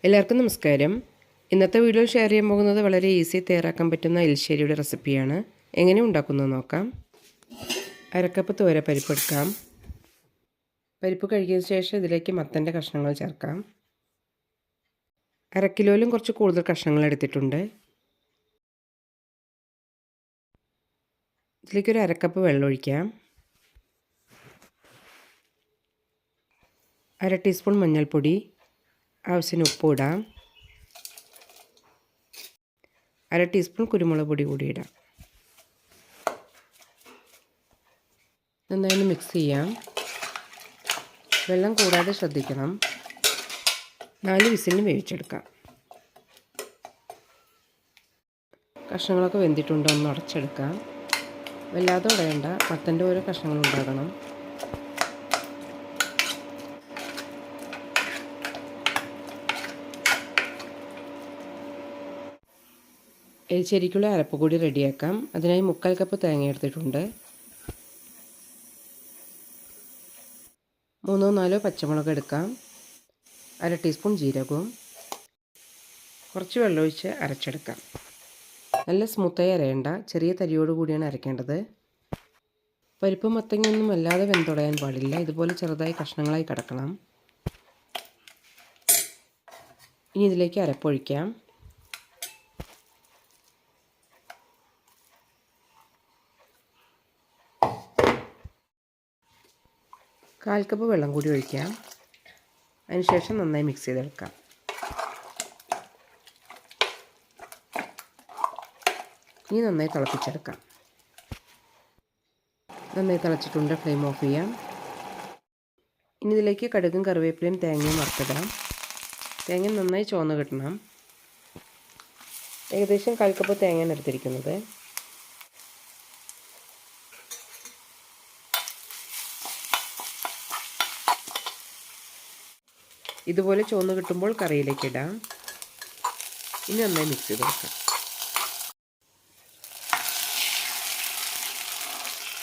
എല്ലാവർക്കും നമസ്കാരം. ഇന്നത്തെ വീഡിയോ ഷെയർ ചെയ്യാൻ പോകുന്നത് വളരെ ഈസി തയ്യാറാക്കാൻ പറ്റുന്ന എലിശ്ശേരിയുടെ റെസിപ്പിയാണ്. എങ്ങനെ ഉണ്ടാക്കുന്നത് നോക്കാം. അരക്കപ്പ് പരിപ്പ് എടുക്കാം. പരിപ്പ് കഴുകിയതിന് ശേഷം ഇതിലേക്ക് മത്തൻ്റെ കഷ്ണങ്ങൾ ചേർക്കാം. അരക്കിലോയിലും കുറച്ച് കൂടുതൽ കഷ്ണങ്ങൾ എടുത്തിട്ടുണ്ട്. ഇതിലേക്കൊരു അരക്കപ്പ് വെള്ളം ഒഴിക്കാം. 1/2 ടീസ്പൂൺ മഞ്ഞൾപ്പൊടി, ആവശ്യത്തിന് ഉപ്പ് ഇടാം. 1/2 ടീസ്പൂൺ കുരുമുളക് പൊടി കൂടി ഇടാം. നന്നായി മിക്സ് ചെയ്യാം. വെള്ളം കൂടാതെ ശ്രദ്ധിക്കണം. 4 വിസിലിന് വേവിച്ചെടുക്കാം. കഷ്ണങ്ങളൊക്കെ വെന്തിട്ടുണ്ടോ ഒന്ന് അടച്ചെടുക്കാം. വല്ലാതെ ഉടയണ്ട, മത്തൻ്റെ ഓരോ കഷ്ണങ്ങൾ ഉണ്ടാകണം. എലിശ്ശേരിക്കുള്ള അരപ്പ് കൂടി റെഡിയാക്കാം. അതിനായി 3/4 കപ്പ് തേങ്ങ എടുത്തിട്ടുണ്ട്. 3-4 പച്ചമുളക് എടുക്കാം. 1/2 ടീസ്പൂൺ ജീരകവും. കുറച്ച് വെള്ളമൊഴിച്ച് അരച്ചെടുക്കാം. നല്ല സ്മൂത്തായി അരയണ്ട, ചെറിയ തരിയോട് കൂടിയാണ് അരയ്ക്കേണ്ടത്. പരിപ്പും മത്തങ്ങയൊന്നും വല്ലാതെ വെന്തുടയാൻ പാടില്ല. ഇതുപോലെ ചെറുതായി കഷ്ണങ്ങളായി കിടക്കണം. ഇനി ഇതിലേക്ക് അരപ്പൊഴിക്കാം. കാൽ കപ്പ് വെള്ളം കൂടി ഒഴിക്കാം. അതിനുശേഷം നന്നായി മിക്സ് ചെയ്തെടുക്കാം. ഇനി നന്നായി തിളപ്പിച്ചെടുക്കാം. നന്നായി തിളച്ചിട്ടുണ്ട്. ഫ്ലെയിം ഓഫ് ചെയ്യാം. ഇനി ഇതിലേക്ക് കടുകും കറിവേപ്പിലയും തേങ്ങയും വറുത്തിടാം. തേങ്ങ നന്നായി ചുവന്ന് കിട്ടണം. ഏകദേശം 1/4 കപ്പ് തേങ്ങയാണ് എടുത്തിരിക്കുന്നത്. ഇതുപോലെ ചുവന്ന് കിട്ടുമ്പോൾ കറിയിലേക്ക് ഇടാം. ഇനി നന്നായി മിക്സ് ചെയ്ത് വെക്കാം.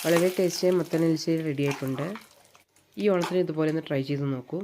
വളരെ ടേസ്റ്റിയായി മത്തൻ എലിശ്ശേരി റെഡി ആയിട്ടുണ്ട്. ഈ ഓണത്തിന് ഇതുപോലെ ഒന്ന് ട്രൈ ചെയ്ത് നോക്കൂ.